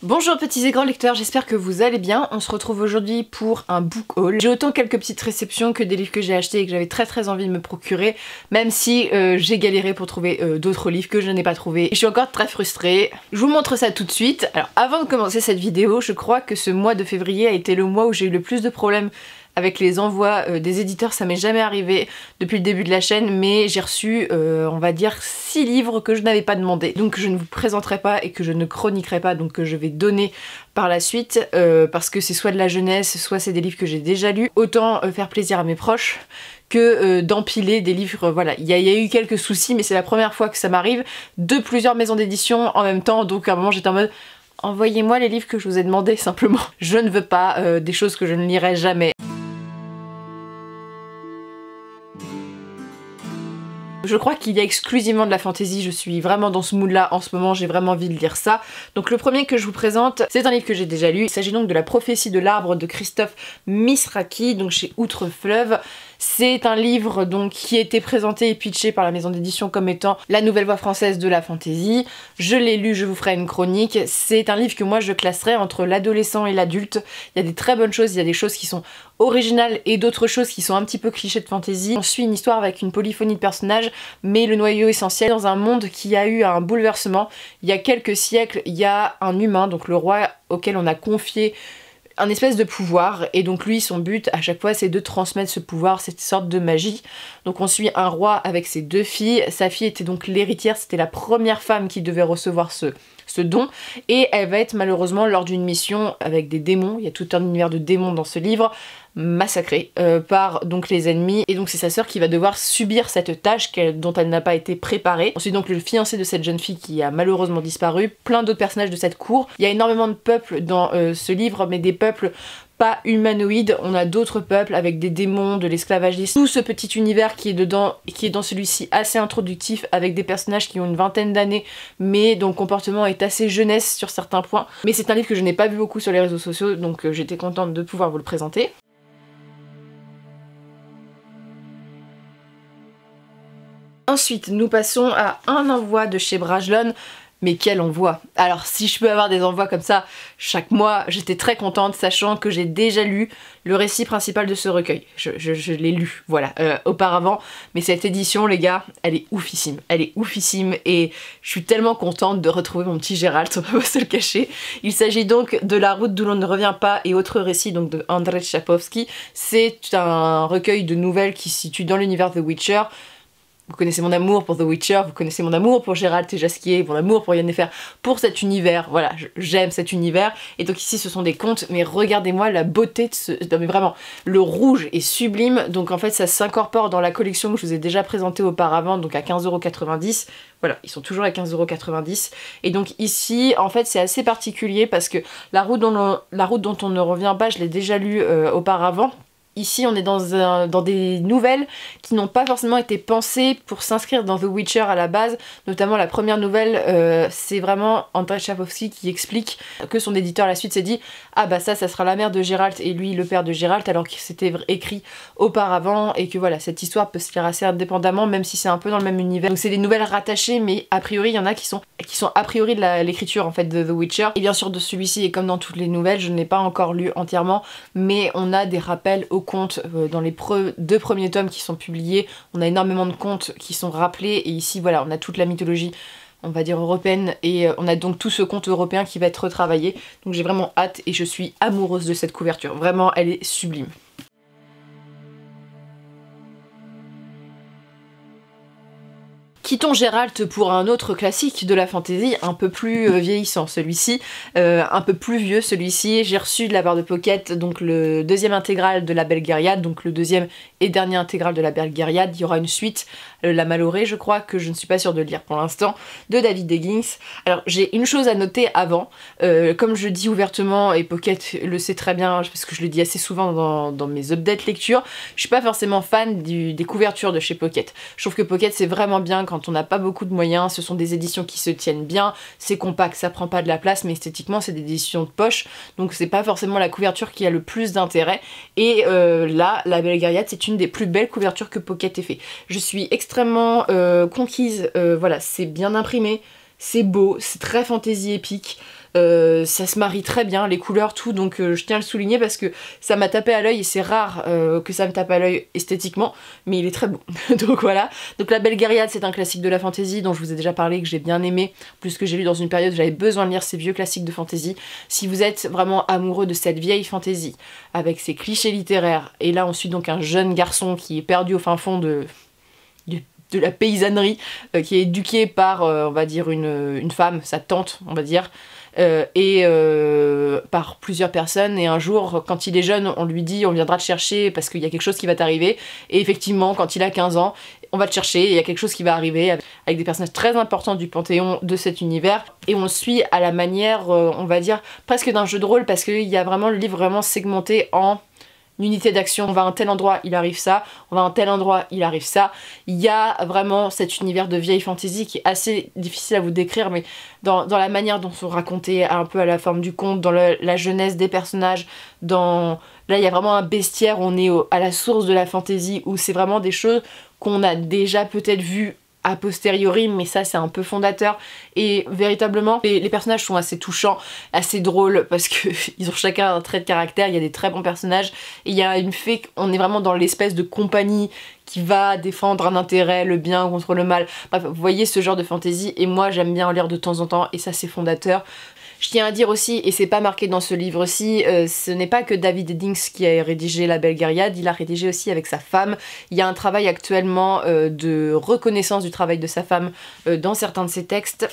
Bonjour petits et grands lecteurs, j'espère que vous allez bien. On se retrouve aujourd'hui pour un book haul. J'ai autant quelques petites réceptions que des livres que j'ai achetés et que j'avais très envie de me procurer, même si j'ai galéré pour trouver d'autres livres que je n'ai pas trouvés. Je suis encore très frustrée. Je vous montre ça tout de suite. Alors avant de commencer cette vidéo, je crois que ce mois de février a été le mois où j'ai eu le plus de problèmes avec les envois des éditeurs. Ça m'est jamais arrivé depuis le début de la chaîne, mais j'ai reçu, on va dire, 6 livres que je n'avais pas demandé. Donc je ne vous présenterai pas et que je ne chroniquerai pas, donc que je vais donner par la suite, parce que c'est soit de la jeunesse, soit c'est des livres que j'ai déjà lus. Autant faire plaisir à mes proches que d'empiler des livres, voilà. Il y a eu quelques soucis, mais c'est la première fois que ça m'arrive de plusieurs maisons d'édition en même temps, donc à un moment j'étais en mode... Envoyez-moi les livres que je vous ai demandé, simplement. Je ne veux pas des choses que je ne lirai jamais. Je crois qu'il y a exclusivement de la fantasy, je suis vraiment dans ce mood là en ce moment, j'ai vraiment envie de lire ça. Donc le premier que je vous présente, c'est un livre que j'ai déjà lu. Il s'agit donc de La prophétie de l'arbre de Christophe Misraki, donc chez Outre-Fleuve. C'est un livre donc qui a été présenté et pitché par la maison d'édition comme étant la nouvelle voie française de la fantasy. Je l'ai lu, je vous ferai une chronique. C'est un livre que moi je classerais entre l'adolescent et l'adulte. Il y a des très bonnes choses, il y a des choses qui sont originales et d'autres choses qui sont un petit peu clichés de fantasy. On suit une histoire avec une polyphonie de personnages, mais le noyau essentiel dans un monde qui a eu un bouleversement. Il y a quelques siècles, il y a un humain, donc le roi auquel on a confié un espèce de pouvoir, et donc lui son but à chaque fois c'est de transmettre ce pouvoir, cette sorte de magie. Donc on suit un roi avec ses 2 filles, sa fille était donc l'héritière, c'était la première femme qui devait recevoir ce don, et elle va être malheureusement lors d'une mission avec des démons, il y a tout un univers de démons dans ce livre, massacrée par donc les ennemis, et donc c'est sa sœur qui va devoir subir cette tâche dont elle n'a pas été préparée. Ensuite donc le fiancé de cette jeune fille qui a malheureusement disparu, plein d'autres personnages de cette cour. Il y a énormément de peuples dans ce livre, mais des peuples pas humanoïdes, on a d'autres peuples avec des démons, de l'esclavagisme, tout ce petit univers qui est dedans, et qui est dans celui-ci assez introductif, avec des personnages qui ont une vingtaine d'années, mais dont le comportement est assez jeunesse sur certains points. Mais c'est un livre que je n'ai pas vu beaucoup sur les réseaux sociaux, donc j'étais contente de pouvoir vous le présenter. Ensuite, nous passons à un envoi de chez Brajlon. Mais quel envoi! Alors si je peux avoir des envois comme ça chaque mois, j'étais très contente, sachant que j'ai déjà lu le récit principal de ce recueil. Je l'ai lu, voilà, auparavant. Mais cette édition, les gars, elle est oufissime. Elle est oufissime et je suis tellement contente de retrouver mon petit Gérald, on va pas se le cacher. Il s'agit donc de La route d'où l'on ne revient pas et autres récits donc de Andrzej Sapkowski. C'est un recueil de nouvelles qui se situe dans l'univers The Witcher. Vous connaissez mon amour pour The Witcher, vous connaissez mon amour pour Gérald Tejaskier, mon amour pour Yennefer, pour cet univers, voilà, j'aime cet univers. Et donc ici ce sont des contes, mais regardez-moi la beauté de ce... Non mais vraiment, le rouge est sublime, donc en fait ça s'incorpore dans la collection que je vous ai déjà présentée auparavant, donc à 15,90 €. Voilà, ils sont toujours à 15,90 €. Et donc ici, en fait c'est assez particulier parce que la route dont on ne revient pas, je l'ai déjà lu auparavant. Ici, on est dans des nouvelles qui n'ont pas forcément été pensées pour s'inscrire dans The Witcher à la base. Notamment la première nouvelle, c'est vraiment Andrzej Sapkowski qui explique que son éditeur à la suite s'est dit « Ah bah ça sera la mère de Gérald et lui le père de Gérald » alors que c'était écrit auparavant et que voilà, cette histoire peut se lire assez indépendamment même si c'est un peu dans le même univers. Donc c'est des nouvelles rattachées mais a priori il y en a qui sont a priori de l'écriture en fait de The Witcher. Et bien sûr de celui-ci et comme dans toutes les nouvelles, je ne l'ai pas encore lu entièrement mais on a des rappels au contes dans les 2 premiers tomes qui sont publiés, on a énormément de contes qui sont rappelés et ici voilà on a toute la mythologie on va dire européenne et on a donc tout ce conte européen qui va être retravaillé, donc j'ai vraiment hâte et je suis amoureuse de cette couverture, vraiment elle est sublime. Quittons Gérald pour un autre classique de la fantasy, un peu plus vieillissant celui-ci, un peu plus vieux celui-ci. J'ai reçu de la part de Pocket donc le 2e intégral de la Belgariad, donc le 2e et dernier intégral de la Belgariad. Il y aura une suite, La Malorée je crois, que je ne suis pas sûre de lire pour l'instant, de David Eggins. Alors j'ai une chose à noter avant, comme je dis ouvertement, et Pocket le sait très bien parce que je le dis assez souvent dans mes updates lecture, je suis pas forcément fan des couvertures de chez Pocket. Je trouve que Pocket c'est vraiment bien quand on n'a pas beaucoup de moyens, ce sont des éditions qui se tiennent bien, c'est compact, ça prend pas de la place, mais esthétiquement c'est des éditions de poche, donc c'est pas forcément la couverture qui a le plus d'intérêt, et là, la Belgariad, c'est une des plus belles couvertures que Pocket ait fait. Je suis extrêmement conquise, voilà, c'est bien imprimé, c'est beau, c'est très fantasy épique, ça se marie très bien, les couleurs, tout, donc je tiens à le souligner parce que ça m'a tapé à l'œil et c'est rare que ça me tape à l'œil esthétiquement, mais il est très beau. Donc voilà. Donc La Belle Guériade, c'est un classique de la fantasy dont je vous ai déjà parlé, que j'ai bien aimé, plus que j'ai lu dans une période où j'avais besoin de lire ces vieux classiques de fantasy. Si vous êtes vraiment amoureux de cette vieille fantasy, avec ses clichés littéraires, et là on suit donc un jeune garçon qui est perdu au fin fond de la paysannerie, qui est éduqué par, on va dire, une femme, sa tante, on va dire, par plusieurs personnes, et un jour, quand il est jeune, on lui dit on viendra te chercher parce qu'il y a quelque chose qui va t'arriver, et effectivement, quand il a 15 ans, on va te chercher, et il y a quelque chose qui va arriver avec des personnages très importants du panthéon de cet univers, et on le suit à la manière, on va dire, presque d'un jeu de rôle, parce qu'il y a vraiment le livre vraiment segmenté en unité d'action. On va à un tel endroit, il arrive ça, on va à un tel endroit, il arrive ça. Il y a vraiment cet univers de vieille fantasy qui est assez difficile à vous décrire, mais dans la manière dont sont racontés, un peu à la forme du conte, dans la jeunesse des personnages, dans... Là, il y a vraiment un bestiaire, on est à la source de la fantasy, où c'est vraiment des choses qu'on a déjà peut-être vues a posteriori, mais ça c'est un peu fondateur, et véritablement les personnages sont assez touchants, assez drôles, parce que ils ont chacun un trait de caractère, il y a des très bons personnages, et il y a une fait qu'on est vraiment dans l'espèce de compagnie qui va défendre un intérêt, le bien contre le mal. Bref, vous voyez ce genre de fantasy, et moi j'aime bien en lire de temps en temps, et ça c'est fondateur. Je tiens à dire aussi, et c'est pas marqué dans ce livre-ci, ce n'est pas que David Eddings qui a rédigé La Belle Guériade, il a rédigé aussi avec sa femme. Il y a un travail actuellement de reconnaissance du travail de sa femme dans certains de ses textes.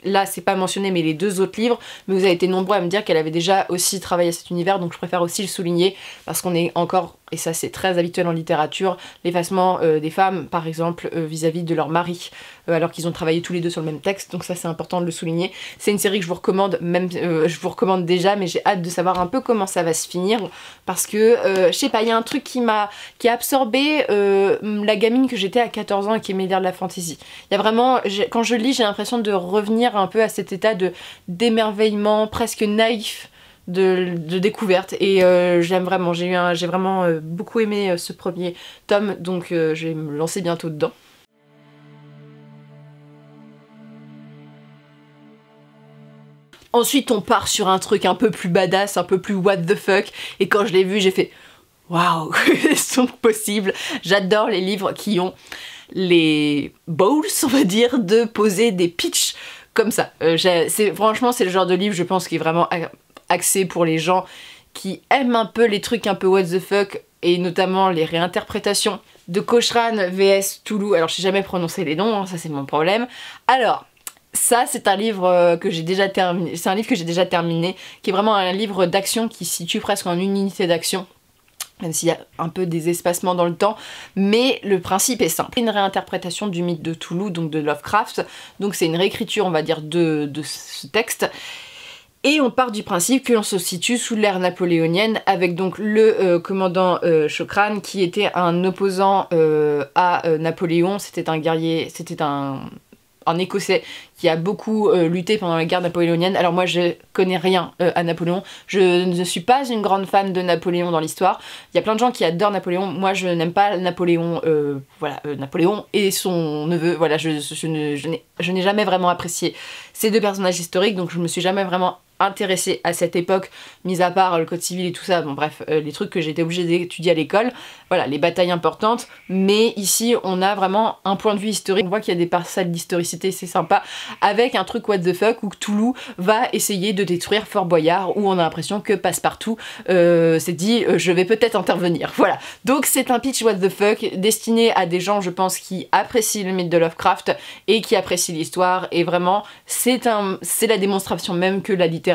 Là, c'est pas mentionné, mais les deux autres livres, mais vous avez été nombreux à me dire qu'elle avait déjà aussi travaillé à cet univers, donc je préfère aussi le souligner, parce qu'on est encore, et ça c'est très habituel en littérature, l'effacement des femmes, par exemple, vis-à-vis de leur mari, alors qu'ils ont travaillé tous les deux sur le même texte, donc ça c'est important de le souligner. C'est une série que je vous recommande, même je vous recommande déjà, mais j'ai hâte de savoir un peu comment ça va se finir, parce que, je sais pas, il y a un truc qui a absorbé la gamine que j'étais à 14 ans et qui aimait lire de la fantasy. Il y a vraiment, quand je lis, j'ai l'impression de revenir un peu à cet état d'émerveillement presque naïf de découverte, et j'aime vraiment, j'ai vraiment beaucoup aimé ce premier tome, donc je vais me lancer bientôt dedans. Ensuite on part sur un truc un peu plus badass, un peu plus what the fuck, et quand je l'ai vu j'ai fait waouh, ils sont possibles. J'adore les livres qui ont les balls, on va dire, de poser des pitchs comme ça. Franchement c'est le genre de livre, je pense, qui est vraiment axé pour les gens qui aiment un peu les trucs un peu what the fuck, et notamment les réinterprétations de Cochran vs Toulouse. Alors je sais jamais prononcer les noms, hein, ça c'est mon problème. Alors ça c'est un livre que j'ai déjà terminé, qui est vraiment un livre d'action qui se situe presque en une unité d'action, même s'il y a un peu des espacements dans le temps, mais le principe est simple. Une réinterprétation du mythe de Toulouse, donc de Lovecraft, donc c'est une réécriture, on va dire, de ce texte, et on part du principe que l'on se situe sous l'ère napoléonienne, avec donc le commandant Cochrane, qui était un opposant à Napoléon. C'était un guerrier, c'était un Écossais qui a beaucoup lutté pendant la guerre napoléonienne. Alors moi je connais rien à Napoléon, je ne suis pas une grande fan de Napoléon dans l'histoire. Il y a plein de gens qui adorent Napoléon, moi je n'aime pas Napoléon, Napoléon et son neveu, voilà, je n'ai jamais vraiment apprécié ces deux personnages historiques, donc je me suis jamais vraiment intéressée à cette époque, mis à part le code civil et tout ça, bon bref, les trucs que j'étais obligée d'étudier à l'école, voilà, les batailles importantes, mais ici on a vraiment un point de vue historique, on voit qu'il y a des parcelles d'historicité, c'est sympa, avec un truc what the fuck où Cthulhu va essayer de détruire Fort Boyard, où on a l'impression que Passepartout s'est dit je vais peut-être intervenir, voilà. Donc c'est un pitch what the fuck destiné à des gens, je pense, qui apprécient le mythe de Lovecraft et qui apprécient l'histoire, et vraiment c'est la démonstration même que la littérature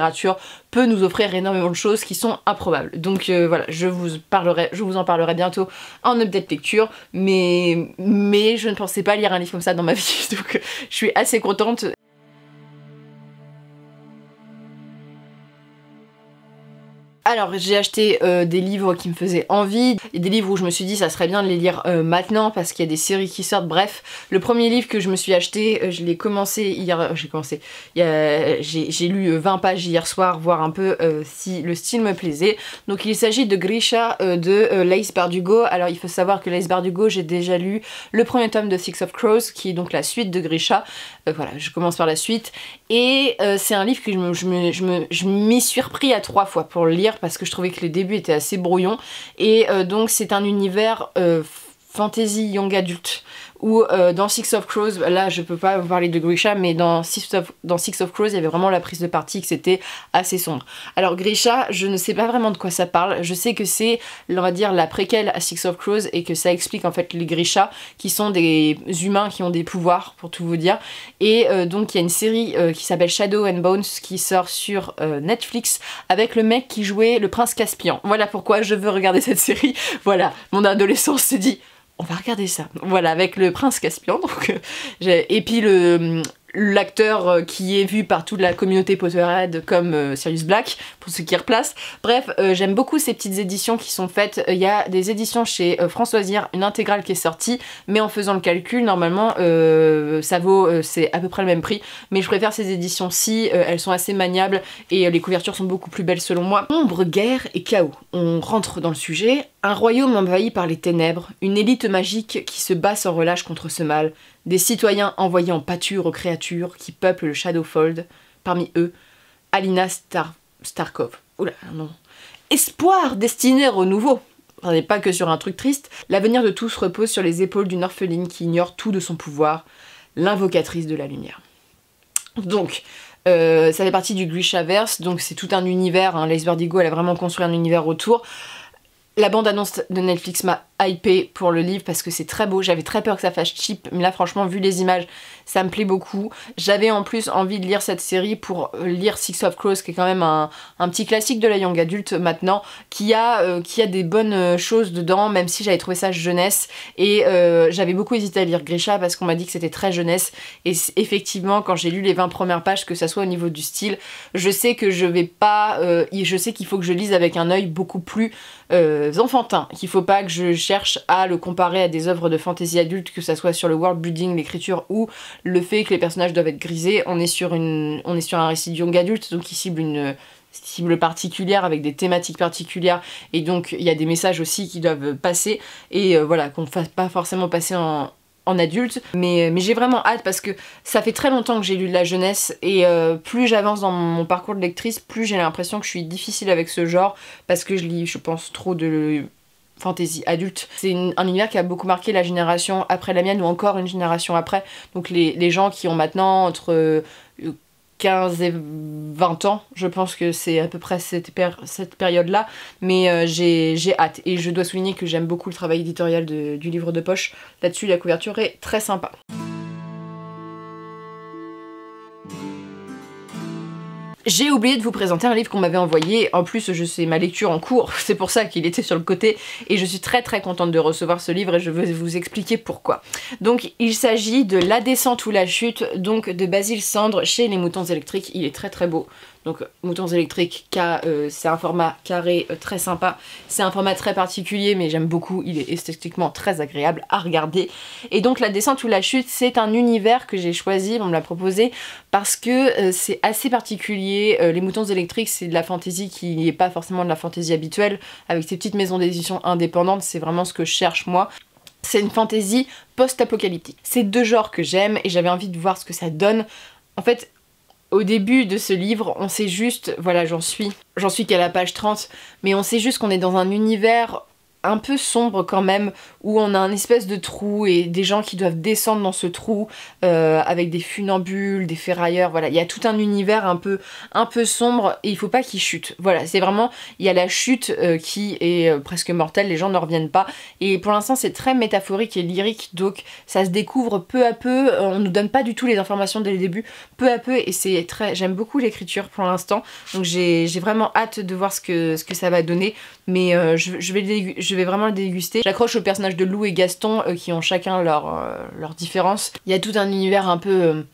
peut nous offrir énormément de choses qui sont improbables. Donc voilà, je vous en parlerai bientôt en update lecture, mais je ne pensais pas lire un livre comme ça dans ma vie, donc je suis assez contente. Alors j'ai acheté des livres qui me faisaient envie, et des livres où je me suis dit ça serait bien de les lire maintenant parce qu'il y a des séries qui sortent. Bref, le premier livre que je me suis acheté, je l'ai commencé hier, j'ai lu 20 pages hier soir, voir un peu si le style me plaisait. Donc il s'agit de Grisha de Laïs Bardugo. Alors il faut savoir que Laïs Bardugo, j'ai déjà lu le premier tome de Six of Crows, qui est donc la suite de Grisha. Voilà, je commence par la suite. Et c'est un livre que je m'y suis repris à 3 fois pour le lire parce que je trouvais que les débuts étaient assez brouillons. Et donc c'est un univers fantasy young adulte où dans Six of Crows, là je peux pas vous parler de Grisha, mais dans Six of Crows il y avait vraiment la prise de parti que c'était assez sombre. Alors Grisha, je ne sais pas vraiment de quoi ça parle, je sais que c'est, on va dire, la préquelle à Six of Crows et que ça explique en fait les Grisha qui sont des humains qui ont des pouvoirs, pour tout vous dire. Et donc il y a une série qui s'appelle Shadow and Bones qui sort sur Netflix avec le mec qui jouait le prince Caspian. Voilà pourquoi je veux regarder cette série. Voilà, mon adolescence s'est dit on va regarder ça. Voilà, avec le prince Caspian. Donc, et puis l'acteur qui est vu par toute la communauté Potterhead comme Sirius Black, pour ceux qui replacent. Bref, j'aime beaucoup ces petites éditions qui sont faites. Il y a des éditions chez Françoisière, une intégrale qui est sortie, mais en faisant le calcul, normalement, ça vaut, c'est à peu près le même prix. Mais je préfère ces éditions-ci, elles sont assez maniables et les couvertures sont beaucoup plus belles selon moi. Ombre, guerre et chaos. On rentre dans le sujet. Un royaume envahi par les ténèbres, une élite magique qui se bat sans relâche contre ce mal, des citoyens envoyés en pâture aux créatures qui peuplent le Shadowfold, parmi eux, Alina Starkov. Oula, non. Espoir destiné au renouveau. On n'est pas que sur un truc triste. L'avenir de tous repose sur les épaules d'une orpheline qui ignore tout de son pouvoir, l'invocatrice de la lumière. Donc, ça fait partie du Grishaverse, donc c'est tout un univers, hein. Laïs Bardugo, elle a vraiment construit un univers autour. La bande-annonce de Netflix m'a hypé pour le livre parce que c'est très beau. J'avais très peur que ça fasse cheap, mais là franchement vu les images ça me plaît beaucoup. J'avais en plus envie de lire cette série pour lire Six of Crows qui est quand même un petit classique de la young adulte maintenant, qui a des bonnes choses dedans, même si j'avais trouvé ça jeunesse. Et j'avais beaucoup hésité à lire Grisha parce qu'on m'a dit que c'était très jeunesse, et effectivement quand j'ai lu les 20 premières pages, que ça soit au niveau du style, je sais que je vais pas je sais qu'il faut que je lise avec un œil beaucoup plus enfantin, qu'il faut pas que je cherche à le comparer à des œuvres de fantasy adulte, que ça soit sur le world building, l'écriture ou le fait que les personnages doivent être grisés. On est sur un récit de young adulte, donc qui cible une cible particulière avec des thématiques particulières, et donc il y a des messages aussi qui doivent passer, et voilà, qu'on ne fasse pas forcément passer en adulte, mais j'ai vraiment hâte parce que ça fait très longtemps que j'ai lu de la jeunesse, et plus j'avance dans mon parcours de lectrice, plus j'ai l'impression que je suis difficile avec ce genre parce que je lis, je pense, trop de fantasy adulte. C'est un univers qui a beaucoup marqué la génération après la mienne, ou encore une génération après, donc les gens qui ont maintenant entre 15 et 20 ans, je pense que c'est à peu près cette période-là, mais j'ai hâte. Et je dois souligner que j'aime beaucoup le travail éditorial du livre de poche. Là-dessus, la couverture est très sympa. J'ai oublié de vous présenter un livre qu'on m'avait envoyé. En plus, je sais ma lecture en cours, c'est pour ça qu'il était sur le côté, et je suis très contente de recevoir ce livre et je vais vous expliquer pourquoi. Donc il s'agit de La descente ou la chute, donc de Basile Sandre chez Les Moutons Électriques. Il est très beau. Donc Moutons Électriques, c'est un format carré très sympa. C'est un format très particulier, mais j'aime beaucoup. Il est esthétiquement très agréable à regarder. Et donc La descente ou la chute, c'est un univers que j'ai choisi, on me l'a proposé, parce que c'est assez particulier. Les Moutons Électriques, c'est de la fantaisie qui n'est pas forcément de la fantaisie habituelle, avec ces petites maisons d'édition indépendantes. C'est vraiment ce que je cherche moi. C'est une fantaisie post-apocalyptique. C'est deux genres que j'aime et j'avais envie de voir ce que ça donne. En fait, au début de ce livre, on sait juste, voilà, j'en suis qu'à la page 30, mais on sait juste qu'on est dans un univers un peu sombre quand même, où on a un espèce de trou et des gens qui doivent descendre dans ce trou avec des funambules, des ferrailleurs, voilà, il y a tout un univers un peu sombre et il faut pas qu'il chute. Voilà, c'est vraiment, il y a la chute qui est presque mortelle, les gens ne reviennent pas, et pour l'instant c'est très métaphorique et lyrique, donc ça se découvre peu à peu, on nous donne pas du tout les informations dès le début, peu à peu, et c'est très, j'aime beaucoup l'écriture pour l'instant, donc j'ai vraiment hâte de voir ce que ça va donner, mais je vais vraiment le déguster. J'accroche aux personnages de Lou et Gaston qui ont chacun leur différence. Il y a tout un univers un peu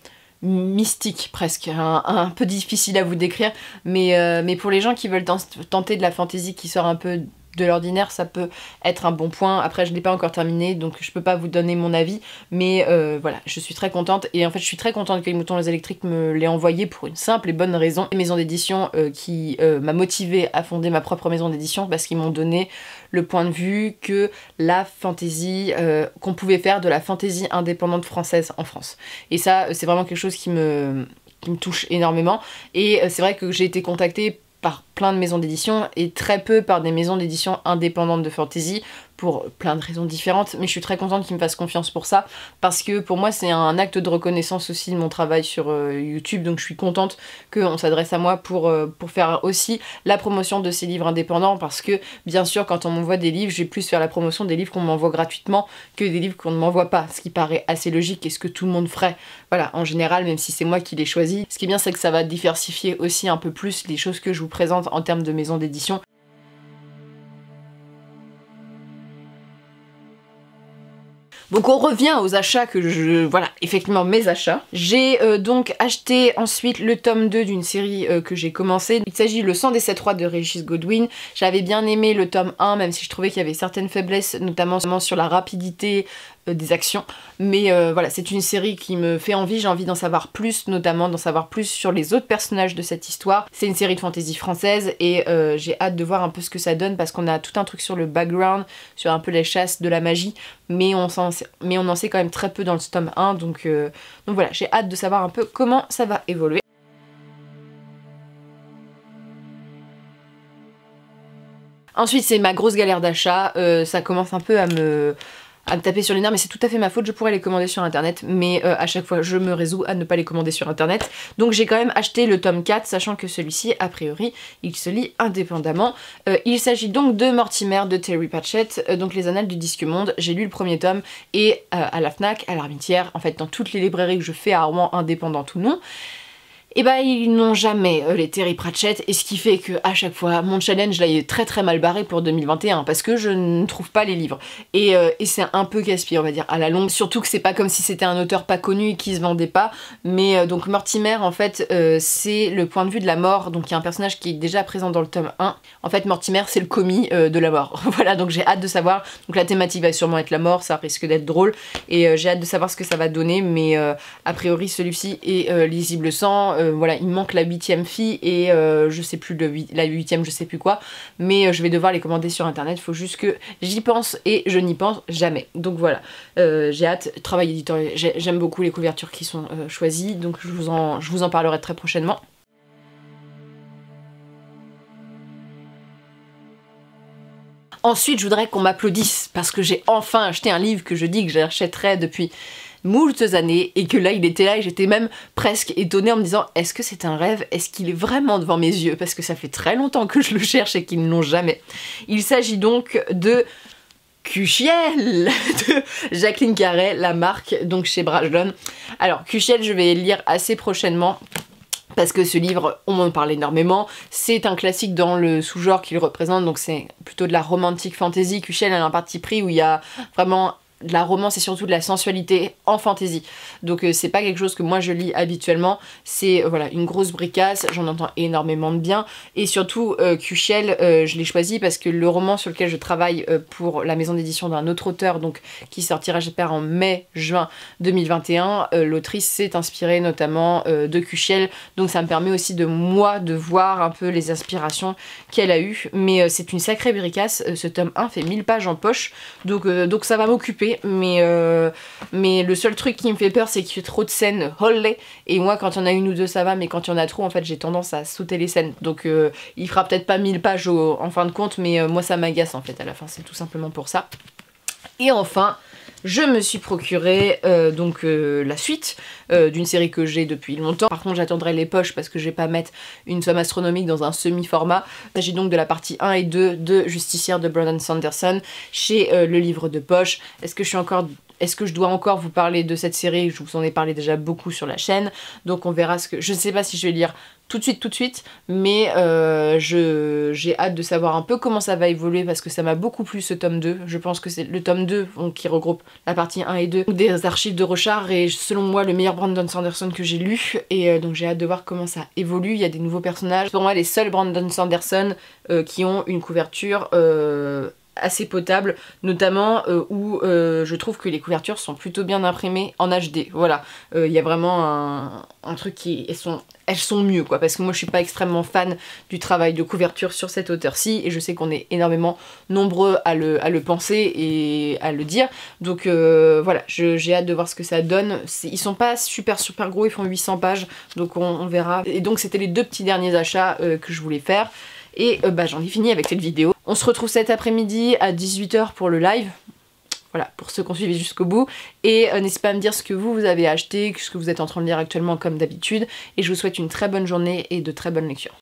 mystique presque, un peu difficile à vous décrire, mais pour les gens qui veulent tenter de la fantasy qui sort un peu de l'ordinaire, ça peut être un bon point. Après, je l'ai pas encore terminé, donc je peux pas vous donner mon avis, mais voilà, je suis très contente, et en fait je suis très contente que Les Moutons électriques me l'ait envoyé pour une simple et bonne raison. Une maison d'édition qui m'a motivée à fonder ma propre maison d'édition, parce qu'ils m'ont donné le point de vue que la fantasy, qu'on pouvait faire de la fantasy indépendante française en France. Et ça, c'est vraiment quelque chose qui me touche énormément, et c'est vrai que j'ai été contactée par plein de maisons d'édition et très peu par des maisons d'édition indépendantes de fantasy pour plein de raisons différentes, mais je suis très contente qu'ils me fassent confiance pour ça, parce que pour moi c'est un acte de reconnaissance aussi de mon travail sur YouTube, donc je suis contente qu'on s'adresse à moi pour faire aussi la promotion de ces livres indépendants, parce que bien sûr quand on m'envoie des livres, je vais plus faire la promotion des livres qu'on m'envoie gratuitement que des livres qu'on ne m'envoie pas, ce qui paraît assez logique et ce que tout le monde ferait, voilà, en général, même si c'est moi qui l'ai choisi. Ce qui est bien, c'est que ça va diversifier aussi un peu plus les choses que je vous présente en termes de maison d'édition. Donc on revient aux achats voilà, effectivement mes achats. J'ai donc acheté ensuite le tome 2 d'une série que j'ai commencé. Il s'agit Le Sang des Sept Rois de Régis Godwin. J'avais bien aimé le tome 1, même si je trouvais qu'il y avait certaines faiblesses, notamment sur la rapidité des actions. Mais voilà, c'est une série qui me fait envie, j'ai envie d'en savoir plus, notamment d'en savoir plus sur les autres personnages de cette histoire. C'est une série de fantasy française et j'ai hâte de voir un peu ce que ça donne, parce qu'on a tout un truc sur le background, sur un peu les chasses de la magie, mais on en sait quand même très peu dans le tome 1, donc voilà, j'ai hâte de savoir un peu comment ça va évoluer. Ensuite, c'est ma grosse galère d'achat, ça commence un peu à me taper sur les nerfs, mais c'est tout à fait ma faute, je pourrais les commander sur internet, mais à chaque fois je me résous à ne pas les commander sur internet. Donc j'ai quand même acheté le tome 4, sachant que celui-ci, a priori, il se lit indépendamment. Il s'agit donc de Mortimer de Terry Pratchett, donc Les Annales du Disque Monde. J'ai lu le premier tome, et à la Fnac, à l'Armentière, en fait dans toutes les librairies que je fais à Rouen, indépendantes ou non, et bah ils n'ont jamais les Terry Pratchett, et ce qui fait que à chaque fois mon challenge là il est très très mal barré pour 2021, parce que je ne trouve pas les livres, et c'est un peu casse-pied on va dire à la longue, surtout que c'est pas comme si c'était un auteur pas connu qui se vendait pas, mais donc Mortimer en fait c'est le point de vue de la mort, donc il y a un personnage qui est déjà présent dans le tome 1, en fait Mortimer c'est le commis de la mort, voilà, donc j'ai hâte de savoir, donc la thématique va sûrement être la mort, ça risque d'être drôle, et j'ai hâte de savoir ce que ça va donner, mais a priori celui-ci est lisible sans. Voilà, il me manque la 8ème fille et je sais plus la 8ème, je sais plus quoi, mais je vais devoir les commander sur internet, faut juste que j'y pense et je n'y pense jamais. Donc voilà, j'ai hâte, travail éditorial, j'aime beaucoup les couvertures qui sont choisies, donc je vous en parlerai très prochainement. Ensuite, je voudrais qu'on m'applaudisse parce que j'ai enfin acheté un livre que je dis que j'achèterais depuis moultes années, et que là il était là et j'étais même presque étonnée en me disant est-ce que c'est un rêve, est-ce qu'il est vraiment devant mes yeux, parce que ça fait très longtemps que je le cherche et qu'ils ne l'ont jamais. Il s'agit donc de Cuchiel de Jacqueline Carey, la marque, donc chez Brajlon. Alors Cuchiel je vais lire assez prochainement, parce que ce livre, on m'en parle énormément, c'est un classique dans le sous-genre qu'il représente, donc c'est plutôt de la romantique fantasy. Cuchiel a un parti pris où il y a vraiment de la romance et surtout de la sensualité en fantasy. Donc c'est pas quelque chose que moi je lis habituellement, c'est voilà une grosse bricasse, j'en entends énormément de bien, et surtout Cuchiel, je l'ai choisi parce que le roman sur lequel je travaille pour la maison d'édition d'un autre auteur, donc qui sortira j'espère en mai-juin 2021, l'autrice s'est inspirée notamment de Cuchiel, donc ça me permet aussi de moi de voir un peu les inspirations qu'elle a eues, mais c'est une sacrée bricasse, ce tome 1 fait 1000 pages en poche, donc ça va m'occuper. Mais le seul truc qui me fait peur, c'est qu'il y a trop de scènes holly, et moi quand il y en a une ou deux ça va, mais quand il y en a trop en fait j'ai tendance à sauter les scènes, donc il fera peut-être pas 1000 pages en fin de compte, mais moi ça m'agace en fait à la fin, c'est tout simplement pour ça. Et enfin je me suis procuré la suite d'une série que j'ai depuis longtemps. Par contre j'attendrai les poches parce que je vais pas mettre une somme astronomique dans un semi-format. Il s'agit donc de la partie 1 et 2 de Justicière de Brandon Sanderson chez le livre de poche. Est-ce que je suis encore est-ce que je dois encore vous parler de cette série? Je vous en ai parlé déjà beaucoup sur la chaîne, donc on verra ce que... Je sais pas si je vais lire tout de suite, mais j'ai hâte de savoir un peu comment ça va évoluer parce que ça m'a beaucoup plu ce tome 2. Je pense que c'est le tome 2 qui regroupe la partie 1 et 2 des archives de Rochard et selon moi le meilleur Brandon Sanderson que j'ai lu, et donc j'ai hâte de voir comment ça évolue. Il y a des nouveaux personnages. Pour moi les seuls Brandon Sanderson qui ont une couverture assez potable, notamment où je trouve que les couvertures sont plutôt bien imprimées en HD. Voilà, il y a vraiment un truc qui... Elles sont mieux quoi, parce que moi je suis pas extrêmement fan du travail de couverture sur cet auteur-ci, et je sais qu'on est énormément nombreux à le penser et à le dire, donc voilà, j'ai hâte de voir ce que ça donne. Ils sont pas super gros, ils font 800 pages, donc on verra. Et donc c'était les deux petits derniers achats que je voulais faire. Et j'en ai fini avec cette vidéo. On se retrouve cet après-midi à 18 h pour le live. Voilà, pour ceux qui ont suivi jusqu'au bout. Et n'hésitez pas à me dire ce que vous avez acheté, ce que vous êtes en train de lire actuellement comme d'habitude. Et je vous souhaite une très bonne journée et de très bonnes lectures.